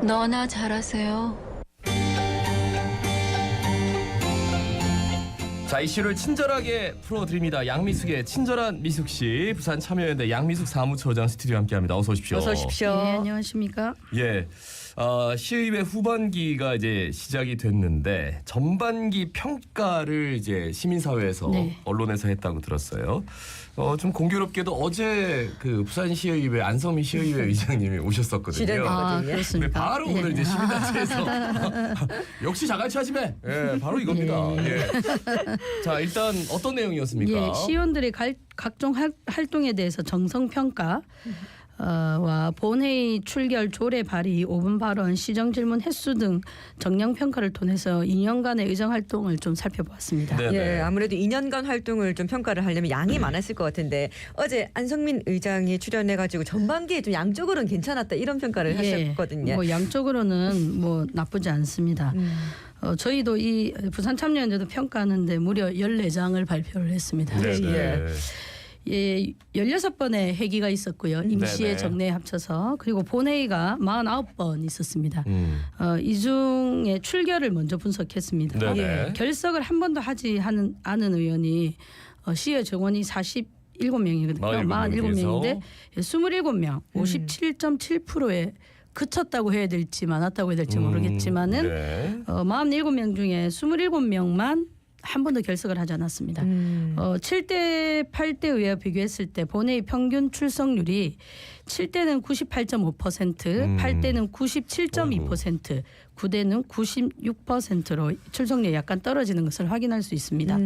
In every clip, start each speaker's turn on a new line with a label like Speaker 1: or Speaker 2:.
Speaker 1: 너나 잘하세요.
Speaker 2: 자, 이슈를 친절하게 풀어드립니다. 양미숙의 친절한 미숙 씨, 부산 참여연대 양미숙 사무처장 스튜디오 함께합니다. 어서 오십시오.
Speaker 3: 어서 오십시오.
Speaker 4: 네, 안녕하십니까?
Speaker 2: 예, 시의회 후반기가 이제 시작이 됐는데 전반기 평가를 이제 시민사회에서
Speaker 4: 네.
Speaker 2: 언론에서 했다고 들었어요. 좀 공교롭게도 어제 그 부산시의회 안성민 시의회 의장님이 오셨었거든요.
Speaker 3: 실현된
Speaker 4: 아,
Speaker 3: 거든요.
Speaker 2: 근데
Speaker 4: 그렇습니까?
Speaker 2: 바로 오늘 이제 시민단체에서 역시 자갈치 하시매. 예, 바로 이겁니다. 예. 자, 일단 어떤 내용이었습니까?
Speaker 4: 예, 시의원들의 각종 활동에 대해서 정성 평가. 와 본회의 출결 조례 발의 5분 발언 시정 질문 횟수 등 정량 평가를 통해서 2년간의 의정 활동을 좀 살펴보았습니다.
Speaker 2: 네네.
Speaker 3: 예, 아무래도 2년간 활동을 좀 평가를 하려면 양이 많았을 것 같은데 어제 안성민 의장이 출연해가지고 전반기에 좀 양쪽으로는 괜찮았다 이런 평가를 하셨거든요.
Speaker 4: 뭐 양쪽으로는 뭐 나쁘지 않습니다. 저희도 이 부산 참여연대도 평가하는데 무려 14장을 발표를 했습니다.
Speaker 2: 네네.
Speaker 4: 예, 16번의 회기가 있었고요. 임시회
Speaker 2: 네네.
Speaker 4: 정례 합쳐서. 그리고 본회의가 49번 있었습니다. 이 중에 출결을 먼저 분석했습니다.
Speaker 2: 네네.
Speaker 4: 결석을 한 번도 하지 않은 의원이 시의 정원이 47명이거든요. 47명인데 27명, 57.7%에 그쳤다고 해야 될지 많았다고 해야 될지 모르겠지만은
Speaker 2: 네.
Speaker 4: 47명 중에 27명만 한 번도 결석을 하지 않았습니다. 7대 8대 의회와 비교했을 때 본회의 평균 출석률이 7대는 98.5%, 8대는 97.2%, 9대는 96%로 출석률이 약간 떨어지는 것을 확인할 수 있습니다.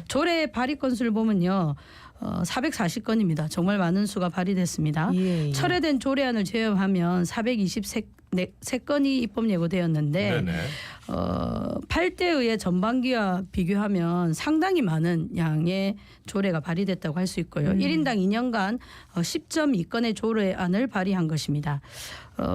Speaker 4: 조례 발의 건수를 보면요. 440건입니다. 정말 많은 수가 발의됐습니다.
Speaker 3: 예.
Speaker 4: 철회된 조례안을 제외하면 423건이 입법 예고되었는데
Speaker 2: 네네.
Speaker 4: 8대 의회 전반기와 비교하면 상당히 많은 양의 조례가 발의됐다고 할 수 있고요. 1인당 2년간 10.2건의 조례안을 발의한 것입니다.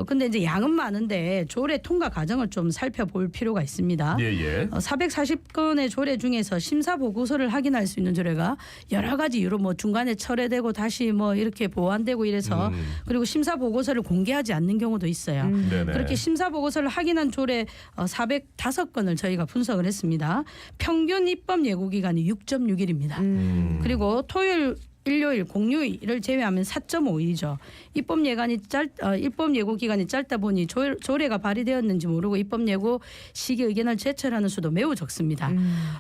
Speaker 4: 근데 이제 양은 많은데 조례 통과 과정을 좀 살펴볼 필요가 있습니다.
Speaker 2: 예.
Speaker 4: 440건의 조례 중에서 심사 보고서를 확인할 수 있는 조례가 여러 가지 이유로 뭐 중간에 철회되고 다시 뭐 이렇게 보완되고 이래서 그리고 심사 보고서를 공개하지 않는 경우도 있어요.
Speaker 2: 네네.
Speaker 4: 그렇게 심사 보고서를 확인한 조례 405건을 저희가 분석을 했습니다. 평균 입법 예고 기간이 6.6일입니다. 그리고 토요일 일요일, 공휴일을 제외하면 4.5일이죠. 입법 예고 기간이 짧다 보니 조례가 발의되었는지 모르고 입법 예고 시기 의견을 제출하는 수도 매우 적습니다.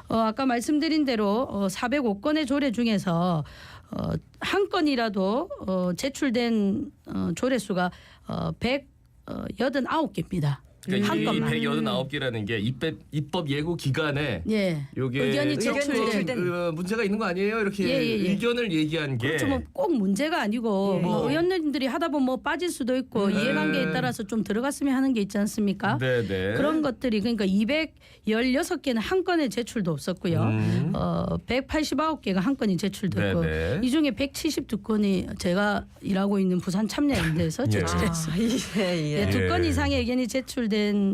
Speaker 4: 아까 말씀드린 대로 405건의 조례 중에서 한 건이라도 제출된 조례 수가 189개입니다.
Speaker 2: 그러니까
Speaker 4: 한
Speaker 2: 이
Speaker 4: 건만.
Speaker 2: 189개라는 게 입법 예고 기간에
Speaker 4: 예.
Speaker 2: 요게
Speaker 4: 의견이
Speaker 3: 제출된
Speaker 2: 그 문제가 있는 거 아니에요? 이렇게
Speaker 4: 예.
Speaker 2: 의견을 얘기한 게
Speaker 4: 그렇죠. 뭐 꼭 문제가 아니고
Speaker 3: 예.
Speaker 4: 뭐 의원님들이 하다 보면 뭐 빠질 수도 있고 이해관계에 따라서 좀 들어갔으면 하는 게 있지 않습니까?
Speaker 2: 네네.
Speaker 4: 그런 것들이 그러니까 216개는 한 건의 제출도 없었고요. 189개가 한 건이 제출됐고
Speaker 2: 네네.
Speaker 4: 이 중에 172건이 제가 일하고 있는 부산 참여연대에서
Speaker 2: 예.
Speaker 4: 제출했습니다.
Speaker 3: 예.
Speaker 4: 두 건 이상의 의견이 제출된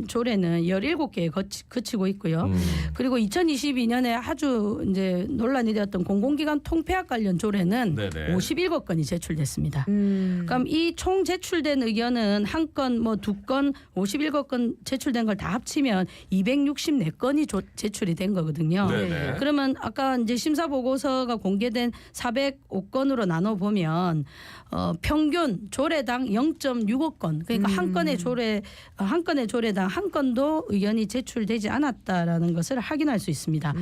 Speaker 4: 조례는 17개에 그치고 있고요. 그리고 2022년에 아주 이제 논란이 되었던 공공기관 통폐합 관련 조례는
Speaker 2: 네네.
Speaker 4: 57건이 제출됐습니다. 그럼 이 총 제출된 의견은 한 건, 뭐 두 건, 57건 제출된 걸 다 합치면 264건이 제출이 된 거거든요.
Speaker 2: 네네.
Speaker 4: 그러면 아까 이제 심사 보고서가 공개된 405건으로 나눠 보면 평균 조례당 0.65건 그러니까 한 건의 조례당 한 건도 의견이 제출되지 않았다라는 것을 확인할 수 있습니다.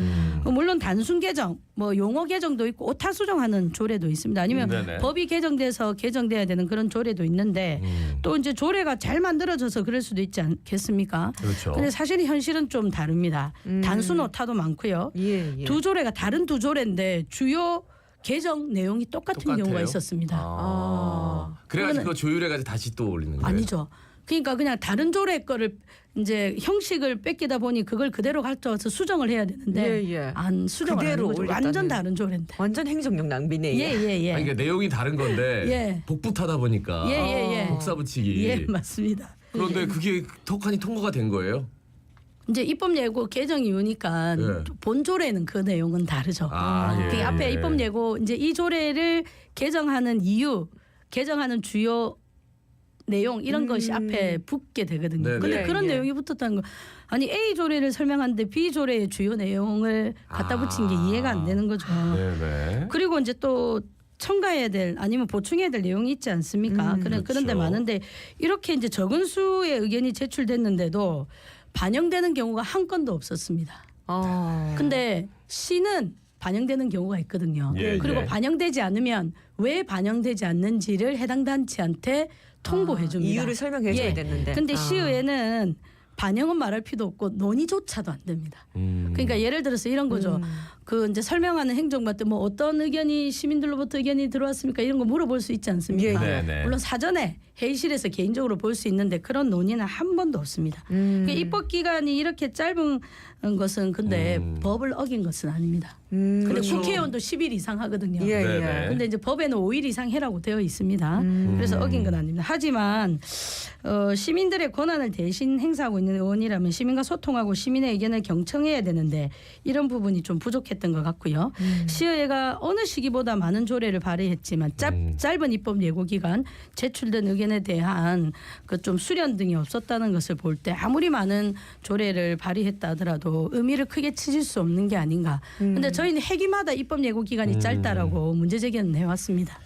Speaker 4: 물론 단순 개정, 뭐 용어 개정도 있고 오타 수정하는 조례도 있습니다. 아니면
Speaker 2: 네네.
Speaker 4: 법이 개정돼야 되는 그런 조례도 있는데 또 이제 조례가 잘 만들어져서 그럴 수도 있지 않겠습니까?
Speaker 2: 그렇죠.
Speaker 4: 근데 사실 현실은 좀 다릅니다. 단순 오타도 많고요.
Speaker 3: 예.
Speaker 4: 두 조례가 다른 두 조례인데 주요 개정 내용이 똑같은
Speaker 2: 똑같아요?
Speaker 4: 경우가 있었습니다.
Speaker 2: 그래가지고 그거 조율해가지고 다시 또 올리는 거예요?
Speaker 4: 아니죠. 그러니까 그냥 다른 조례 거를 이제 형식을 뺏기다 보니 그걸 그대로 가져와서 수정을 해야 되는데
Speaker 3: 예.
Speaker 4: 안 수정을 안
Speaker 3: 그대로
Speaker 4: 하는 거죠.
Speaker 3: 올렸다는.
Speaker 4: 완전 다른 조례인데.
Speaker 3: 완전 행정력 낭비네.
Speaker 4: 예.
Speaker 2: 아니, 그러니까 내용이 다른 건데
Speaker 4: 예.
Speaker 2: 복붙하다 보니까
Speaker 4: 예.
Speaker 2: 복사 붙이기.
Speaker 4: 예, 맞습니다.
Speaker 2: 그런데 그게 턱하니 통과가 된 거예요?
Speaker 4: 이제 입법 예고 개정 이후니까
Speaker 2: 예.
Speaker 4: 본 조례는 그 내용은 다르죠.
Speaker 2: 예.
Speaker 4: 그 앞에 입법 예고 이제 이 조례를 개정하는 이유, 개정하는 주요 내용 이런 것이 앞에 붙게 되거든요.
Speaker 2: 네네.
Speaker 4: 근데 그런
Speaker 3: 예.
Speaker 4: 내용이 붙었다는 거 아니 A 조례를 설명하는데 B 조례의 주요 내용을 갖다 붙인 게 이해가 안 되는 거죠.
Speaker 2: 네네.
Speaker 4: 그리고 이제 또 첨가해야 될 아니면 보충해야 될 내용이 있지 않습니까? 그런데
Speaker 2: 그렇죠.
Speaker 4: 많은데 이렇게 이제 적은 수의 의견이 제출됐는데도 반영되는 경우가 한 건도 없었습니다. 근데 시는 반영되는 경우가 있거든요.
Speaker 2: 예,
Speaker 4: 그리고
Speaker 2: 예.
Speaker 4: 반영되지 않으면 왜 반영되지 않는지를 해당 단체한테 통보해 줍니다.
Speaker 3: 이유를 설명해 줘야
Speaker 4: 예.
Speaker 3: 됐는데.
Speaker 4: 근데 시의회는 반영은 말할 필요 없고 논의조차도 안 됩니다. 그러니까 예를 들어서 이런 거죠. 그 이제 설명하는 행정관 때 뭐 어떤 의견이 시민들로부터 의견이 들어왔습니까? 이런 거 물어볼 수 있지 않습니까?
Speaker 2: 예, 네.
Speaker 4: 물론 사전에 회의실에서 개인적으로 볼 수 있는데 그런 논의는 한 번도 없습니다. 그러니까 입법 기간이 이렇게 짧은 것은 근데 법을 어긴 것은 아닙니다. 근데
Speaker 2: 그렇죠.
Speaker 4: 국회의원도 10일 이상 하거든요.
Speaker 3: 예,
Speaker 2: 네네.
Speaker 3: 예.
Speaker 4: 근데 이제 법에는 5일 이상 해라고 되어 있습니다. 그래서 어긴 건 아닙니다. 하지만 시민들의 권한을 대신 행사하고 있는 의원이라면 시민과 소통하고 시민의 의견을 경청해야 되는데 이런 부분이 좀 부족했던 것 같고요. 시의회가 어느 시기보다 많은 조례를 발의했지만 짧은 입법 예고 기간 제출된 의견에 대한 그 좀 수련 등이 없었다는 것을 볼 때 아무리 많은 조례를 발의했다 하더라도 의미를 크게 치질 수 없는 게 아닌가. 근데 저희는 회기마다 입법 예고 기간이 짧다라고 문제 제기는 해왔습니다.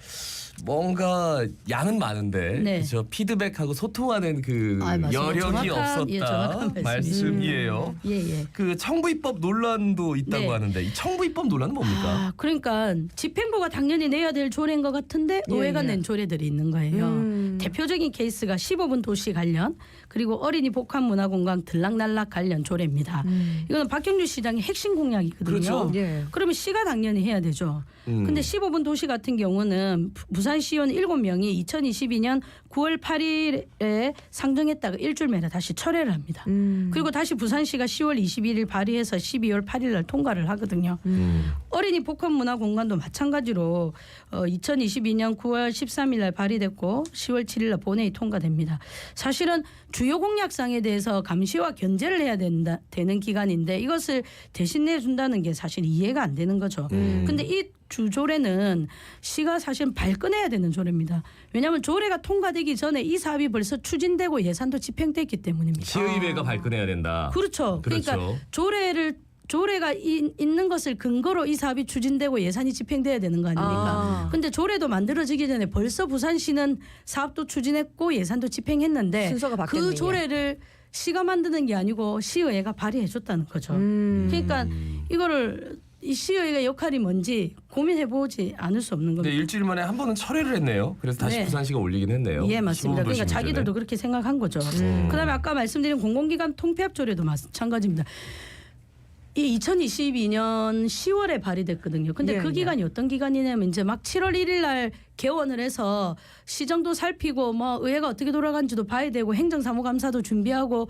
Speaker 2: 뭔가 양은 많은데
Speaker 4: 네.
Speaker 2: 그렇죠? 피드백하고 소통하는 그
Speaker 4: 아, 맞습니다.
Speaker 2: 여력이
Speaker 4: 정확한, 예,
Speaker 2: 없었다
Speaker 4: 정확한
Speaker 2: 말씀이에요.
Speaker 4: 예.
Speaker 2: 그 청부 입법 논란도 있다고
Speaker 4: 네.
Speaker 2: 하는데 이 청부 입법 논란은 뭡니까?
Speaker 4: 아, 그러니까 집행부가 당연히 내야 될 조례인 것 같은데
Speaker 3: 예,
Speaker 4: 의회가
Speaker 3: 예.
Speaker 4: 낸 조례들이 있는 거예요. 대표적인 케이스가 15분 도시 관련 그리고 어린이 복합 문화공간 들락날락 관련 조례입니다. 이거는 박경주 시장의 핵심 공약이거든요.
Speaker 2: 그렇죠.
Speaker 3: 예.
Speaker 4: 그러면 시가 당연히 해야 되죠. 근데 15분 도시 같은 경우는 부산시의원 7명이 2022년 9월 8일에 상정했다가 일주일 만에 다시 철회를 합니다. 그리고 다시 부산시가 10월 21일 발의해서 12월 8일 날 통과를 하거든요. 어린이 복합문화공간도 마찬가지로 2022년 9월 13일 날 발의됐고 10월 7일 날 본회의 통과됩니다. 사실은 주요 공약상에 대해서 감시와 견제를 해야 되는 기간인데 이것을 대신 내준다는 게 사실 이해가 안 되는 거죠. 근데 이 주조례는 시가 사실 발끈해야 되는 조례입니다. 왜냐하면 조례가 통과되기 전에 이 사업이 벌써 추진되고 예산도 집행됐기 때문입니다.
Speaker 2: 시의회가 발끈해야 된다.
Speaker 4: 그렇죠.
Speaker 2: 그렇죠.
Speaker 4: 그러니까 조례가 있는 것을 근거로 이 사업이 추진되고 예산이 집행돼야 되는 거 아닙니까? 근데 조례도 만들어지기 전에 벌써 부산시는 사업도 추진했고 예산도 집행했는데
Speaker 3: 순서가 바뀌었네요.
Speaker 4: 그 조례를 시가 만드는 게 아니고 시의회가 발의해 줬다는 거죠. 그러니까 이거를 이 시의회의 역할이 뭔지 고민해보지 않을 수 없는
Speaker 2: 근데
Speaker 4: 겁니다.
Speaker 2: 일주일 만에 한 번은 철회를 했네요. 그래서 다시
Speaker 4: 네.
Speaker 2: 부산시가 올리긴 했네요.
Speaker 4: 예, 맞습니다.
Speaker 2: 15분
Speaker 4: 그러니까
Speaker 2: 도시
Speaker 4: 자기들도
Speaker 2: 문제는.
Speaker 4: 그렇게 생각한 거죠. 그다음에 아까 말씀드린 공공기관 통폐합 조례도 마찬가지입니다. 이 2022년 10월에 발의됐거든요. 근데
Speaker 3: 예,
Speaker 4: 그
Speaker 3: 예.
Speaker 4: 기간이 어떤 기간이냐면 이제 막 7월 1일 날 개원을 해서 시정도 살피고 뭐 의회가 어떻게 돌아가는지도 봐야 되고 행정사무감사도 준비하고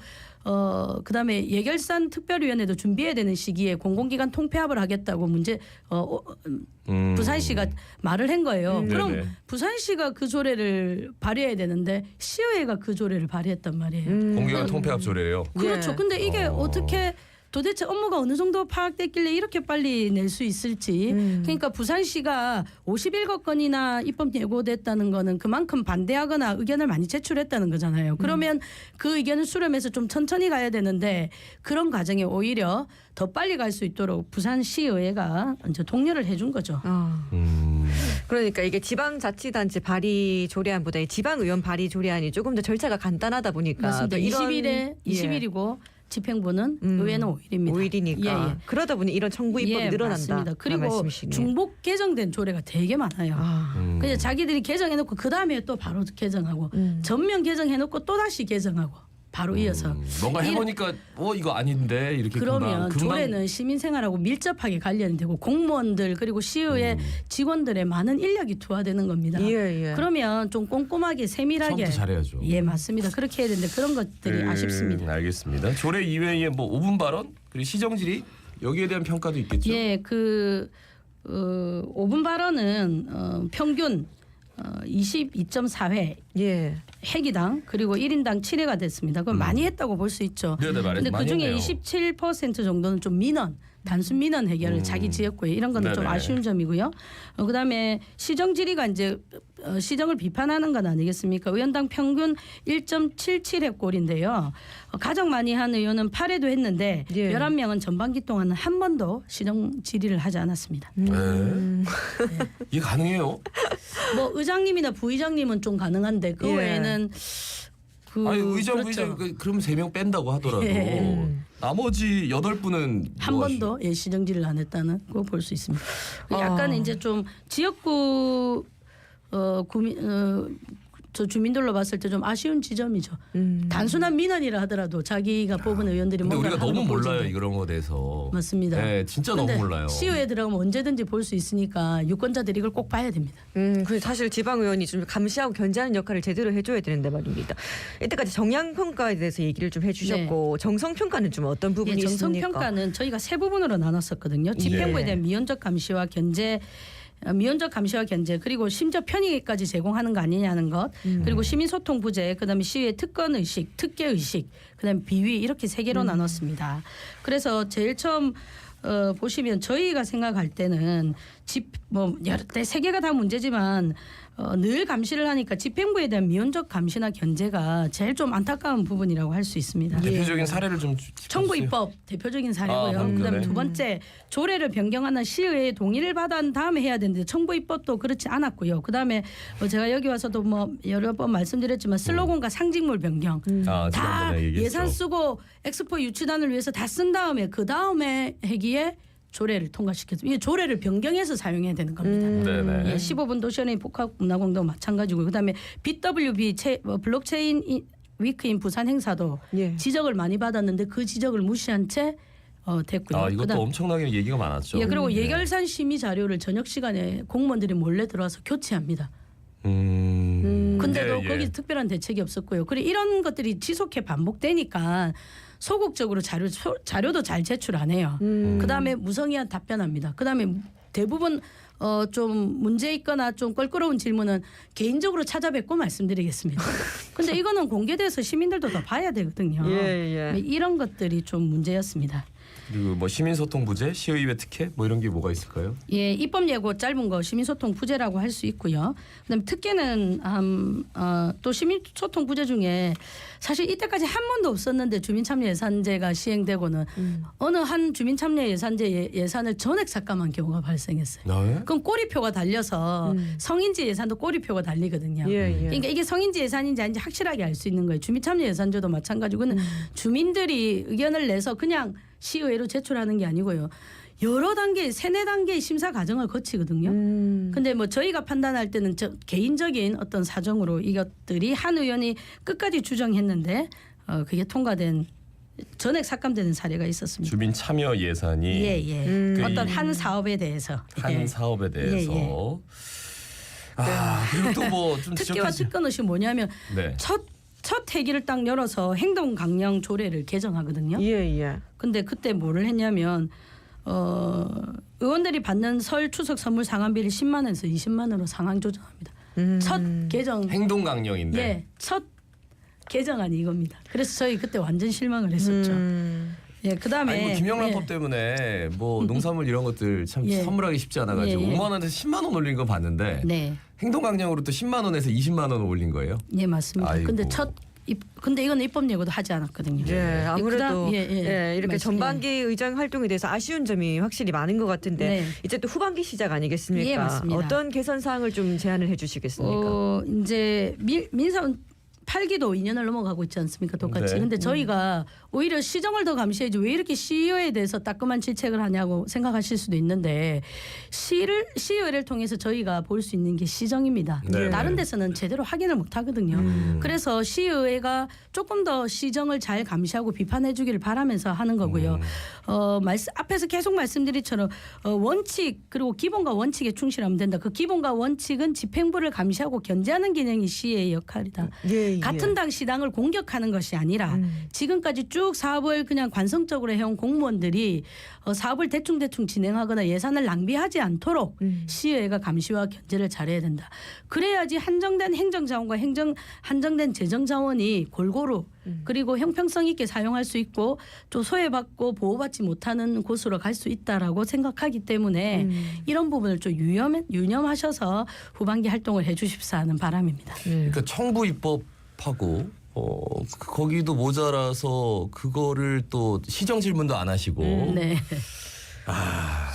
Speaker 4: 그다음에 예결산 특별위원회도 준비해야 되는 시기에 공공기관 통폐합을 하겠다고 부산시가 말을 한 거예요. 그럼
Speaker 2: 네네.
Speaker 4: 부산시가 그 조례를 발의해야 되는데 시의회가 그 조례를 발의했단 말이에요.
Speaker 2: 공개관 통폐합 조례예요.
Speaker 4: 그렇죠.
Speaker 3: 예.
Speaker 4: 근데 이게 어떻게 도대체 업무가 어느 정도 파악됐길래 이렇게 빨리 낼 수 있을지. 그러니까 부산시가 51거 건이나 입법 예고됐다는 거는 그만큼 반대하거나 의견을 많이 제출했다는 거잖아요. 그러면 그 의견을 수렴해서 좀 천천히 가야 되는데 그런 과정에 오히려 더 빨리 갈 수 있도록 부산시의회가 이제 독려를 해준 거죠.
Speaker 3: 그러니까 이게 지방자치단체 발의 조례안보다 이 지방의원 발의 조례안이 조금 더 절차가 간단하다 보니까
Speaker 4: 맞습니다.
Speaker 3: 또 이런
Speaker 4: 20일이고 집행부는 의회는 5일입니다.
Speaker 3: 5일이니까
Speaker 4: 예, 예.
Speaker 3: 그러다 보니 이런 청구 입법이
Speaker 4: 예,
Speaker 3: 늘어난다.
Speaker 4: 맞습니다. 그리고
Speaker 3: 말씀이시네요.
Speaker 4: 중복 개정된 조례가 되게 많아요. 그냥 자기들이 개정해놓고 그 다음에 또 바로 개정하고 전면 개정해놓고 또 다시 개정하고 바로 이어서
Speaker 2: 뭔가 해보니까 이거 아닌데 이렇게
Speaker 4: 그러면
Speaker 2: 금방
Speaker 4: 조례는 시민생활하고 밀접하게 관련이 되고 공무원들 그리고 시의회 직원들의 많은 인력이 투하되는 겁니다.
Speaker 3: 예, 예.
Speaker 4: 그러면 좀 꼼꼼하게 세밀하게
Speaker 2: 처음부터 잘해야죠.
Speaker 4: 예, 맞습니다. 그렇게 해야 되는데 그런 것들이 아쉽습니다.
Speaker 2: 알겠습니다. 조례 이외에 뭐 5분 발언 그리고 시정질의 여기에 대한 평가도 있겠죠.
Speaker 4: 예, 5분 발언은 평균 22.4회
Speaker 3: 예.
Speaker 4: 회기당 그리고 1인당 7회가 됐습니다. 그건 많이 했다고 볼 수 있죠.
Speaker 2: 네네,
Speaker 4: 근데
Speaker 2: 많이
Speaker 4: 그중에
Speaker 2: 했네요.
Speaker 4: 27% 정도는 좀 민원 단순 민원 해결을 자기 지역구에 이런 거는 좀
Speaker 2: 네네.
Speaker 4: 아쉬운 점이고요. 그다음에 시정 질의가 이제 시정을 비판하는 건 아니겠습니까? 의원당 평균 1.77획골인데요. 가장 많이 한 의원은 8회도 했는데
Speaker 3: 예.
Speaker 4: 11명은 전반기 동안 한 번도 시정 질의를 하지 않았습니다.
Speaker 2: 네. 이게 가능해요?
Speaker 4: 뭐 의장님이나 부의장님은 좀 가능한데 그
Speaker 3: 예.
Speaker 4: 외에는
Speaker 2: 아니 의장
Speaker 4: 그렇죠.
Speaker 2: 부의장 그럼 3명 뺀다고 하더라도
Speaker 4: 예.
Speaker 2: 나머지 8분은
Speaker 4: 한 번도 시정질을 안 했다는 거 볼 수 있습니다. 약간 이제 좀 지역구 저 주민들로 봤을 때 좀 아쉬운 지점이죠. 단순한 민원이라 하더라도 자기가 뽑은 의원들이
Speaker 2: 근데
Speaker 4: 뭔가
Speaker 2: 우리가
Speaker 4: 하는
Speaker 2: 너무
Speaker 4: 거
Speaker 2: 몰라요
Speaker 4: 보이는데.
Speaker 2: 이런 거에 대해서.
Speaker 4: 맞습니다.
Speaker 2: 네, 진짜 너무
Speaker 4: 근데
Speaker 2: 몰라요.
Speaker 4: 시의회 들어가면 언제든지 볼 수 있으니까 유권자들이 이걸 꼭 봐야 됩니다.
Speaker 3: 근데 사실 지방 의원이 좀 감시하고 견제하는 역할을 제대로 해줘야 되는데 말입니다. 이때까지 정량 평가에 대해서 얘기를 좀 해주셨고 정성 평가는 좀 어떤 부분이
Speaker 4: 정성
Speaker 3: 있습니까?
Speaker 4: 평가는 저희가 세 부분으로 나눴었거든요. 집행부에
Speaker 3: 예.
Speaker 4: 대한 미온적 감시와 견제. 미온적 감시와 견제 그리고 심지어 편의까지 제공하는 거 아니냐는 것 그리고 시민소통 부재 그다음에 시의회 특권 의식 특혜 의식 그다음에 비위 이렇게 세 개로 나눴습니다. 그래서 제일 처음 보시면 저희가 생각할 때는 여러 때 세 개가 다 문제지만 늘 감시를 하니까 집행부에 대한 미온적 감시나 견제가 제일 좀 안타까운 부분이라고 할 수 있습니다.
Speaker 2: 대표적인 사례를 좀 짚어주세요.
Speaker 4: 청구입법 대표적인 사례고요.
Speaker 2: 방금
Speaker 4: 그다음에
Speaker 2: 전에.
Speaker 4: 두 번째 조례를 변경하는 시의회의 동의를 받은 다음에 해야 되는데 청구입법도 그렇지 않았고요. 그다음에 제가 여기 와서도 뭐 여러 번 말씀드렸지만 슬로건과 상징물 변경 다
Speaker 2: 지난번에 얘기했죠.
Speaker 4: 예산 쓰고 엑스포 유치단을 위해서 다 쓴 다음에 그 다음에 해기에 조례를 통과시켰습니다. 이게 조례를 변경해서 사용해야 되는 겁니다.
Speaker 2: 네네.
Speaker 4: 예, 15분 도시원의 복합문화공동 마찬가지고 그다음에 BWB 블록체인 위크인 부산 행사도
Speaker 3: 예.
Speaker 4: 지적을 많이 받았는데 그 지적을 무시한 채 됐고요.
Speaker 2: 이것도
Speaker 4: 그다음-
Speaker 2: 엄청나게 얘기가 많았죠.
Speaker 4: 예, 그리고
Speaker 2: 네.
Speaker 4: 예결산 심의 자료를 저녁 시간에 공무원들이 몰래 들어와서 교체합니다. 근데도
Speaker 2: 예, 예.
Speaker 4: 거기 특별한 대책이 없었고요. 그리고 이런 것들이 지속해 반복되니까 소극적으로 자료도 잘 제출 안 해요. 그다음에 무성의한 답변합니다. 그다음에 대부분 좀 문제 있거나 좀 껄끄러운 질문은 개인적으로 찾아뵙고 말씀드리겠습니다. 근데 이거는 공개돼서 시민들도 더 봐야 되거든요.
Speaker 3: 예, 예.
Speaker 4: 이런 것들이 좀 문제였습니다.
Speaker 2: 그리고 뭐 시민소통 부재, 시의회 특혜 뭐 이런 게 뭐가 있을까요?
Speaker 4: 예, 입법 예고 짧은 거 시민소통 부재라고 할 수 있고요. 그다음에 특혜는 또 시민소통 부재 중에 사실 이때까지 한 번도 없었는데 주민참여 예산제가 시행되고는 어느 한 주민참여 예산제 예산을 전액 삭감한 경우가 발생했어요.
Speaker 2: 네.
Speaker 4: 그럼 꼬리표가 달려서 성인지 예산도 꼬리표가 달리거든요.
Speaker 3: 예, 예.
Speaker 4: 그러니까 이게 성인지 예산인지 아닌지 확실하게 알 수 있는 거예요. 주민참여 예산제도 마찬가지고 주민들이 의견을 내서 그냥 시의회로 제출하는 게 아니고요. 여러 단계, 3-4단계의 심사 과정을 거치거든요. 근데 뭐 저희가 판단할 때는 개인적인 어떤 사정으로 이것들이 한 의원이 끝까지 주장했는데 그게 통과된 전액 삭감되는 사례가 있었습니다.
Speaker 2: 주민 참여 예산이
Speaker 4: 예, 예. 어떤
Speaker 2: 이-
Speaker 4: 한 사업에 대해서
Speaker 2: 한
Speaker 4: 예.
Speaker 2: 사업에 대해서
Speaker 4: 예, 예.
Speaker 2: 그리고 또 뭐 좀
Speaker 4: 특혜와 특권의식 뭐냐면
Speaker 2: 네.
Speaker 4: 첫 회기를 딱 열어서 행동 강령 조례를 개정하거든요.
Speaker 3: 예, 예.
Speaker 4: 근데 그때 뭐를 했냐면 의원들이 받는 설 추석 선물 상한비를 10만 원에서 20만 원으로 상향 조정합니다. 첫 개정
Speaker 2: 행동 강령인데
Speaker 4: 예, 첫 개정안이 이겁니다. 그래서 저희 그때 완전 실망을 했었죠. 예, 그다음에
Speaker 2: 아니 뭐 김영란법
Speaker 4: 예.
Speaker 2: 때문에 뭐 농산물 이런 것들 참
Speaker 4: 예.
Speaker 2: 선물하기 쉽지 않아가지고
Speaker 4: 예, 예.
Speaker 2: 5만 원에서 10만 원 올린 거 봤는데
Speaker 4: 네,
Speaker 2: 행동 강령으로 또 10만 원에서 20만 원 올린 거예요?
Speaker 4: 예 맞습니다.
Speaker 2: 아이고.
Speaker 4: 근데 근데 이건 입법 예고도 하지 않았거든요.
Speaker 3: 예, 아무래도
Speaker 4: 그다음-
Speaker 3: 이렇게
Speaker 4: 말씀-
Speaker 3: 전반기 의장 활동에 대해서 아쉬운 점이 확실히 많은 것 같은데
Speaker 4: 네.
Speaker 3: 이제 또 후반기 시작 아니겠습니까?
Speaker 4: 예, 맞습니다.
Speaker 3: 어떤 개선 사항을 좀 제안을 해주시겠습니까?
Speaker 4: 이제 민선 8기도 2년을 넘어가고 있지 않습니까? 똑같이.
Speaker 2: 네.
Speaker 4: 근데 저희가 오히려 시정을 더 감시해야지 왜 이렇게 시의회에 대해서 따끔한 질책을 하냐고 생각하실 수도 있는데 시의회를 통해서 저희가 볼 수 있는 게 시정입니다.
Speaker 2: 네.
Speaker 4: 다른 데서는 제대로 확인을 못 하거든요. 그래서 시의회가 조금 더 시정을 잘 감시하고 비판해 주기를 바라면서 하는 거고요. 앞에서 계속 말씀드린처럼 원칙 그리고 기본과 원칙에 충실하면 된다. 그 기본과 원칙은 집행부를 감시하고 견제하는 기능이 시의회의 역할이다.
Speaker 3: 예,
Speaker 4: 같은 당 시당을 공격하는 것이 아니라 지금까지 쭉 사업을 그냥 관성적으로 해온 공무원들이 사업을 대충 진행하거나 예산을 낭비하지 않도록 시의회가 감시와 견제를 잘해야 된다. 그래야지 한정된 행정자원과 한정된 재정자원이 골고루 그리고 형평성 있게 사용할 수 있고 또 소외받고 보호받지 못하는 곳으로 갈 수 있다라고 생각하기 때문에 이런 부분을 좀 유념하셔서 후반기 활동을 해 주십사 하는 바람입니다.
Speaker 2: 그러니까 청부 입법하고 거기도 모자라서 그거를 또 시정 질문도 안 하시고
Speaker 4: 네.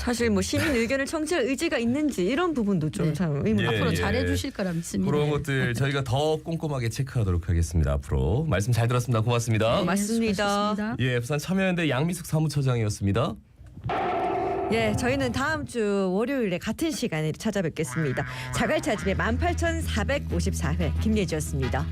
Speaker 3: 사실 뭐 시민 의견을 청취할 의지가 있는지 이런 부분도 좀 참 의문.
Speaker 2: 예,
Speaker 4: 앞으로
Speaker 2: 예.
Speaker 4: 잘해 주실 거라 믿습니다.
Speaker 2: 그런 것들 저희가 더 꼼꼼하게 체크하도록 하겠습니다. 앞으로 말씀 잘 들었습니다. 고맙습니다.
Speaker 3: 네, 맞습니다.
Speaker 4: 수고하셨습니다.
Speaker 2: 예, 부산 참여연대 양미숙 사무처장이었습니다.
Speaker 3: 예, 저희는 다음 주 월요일에 같은 시간에 찾아뵙겠습니다. 자갈차집의 18,454회 김예지였습니다.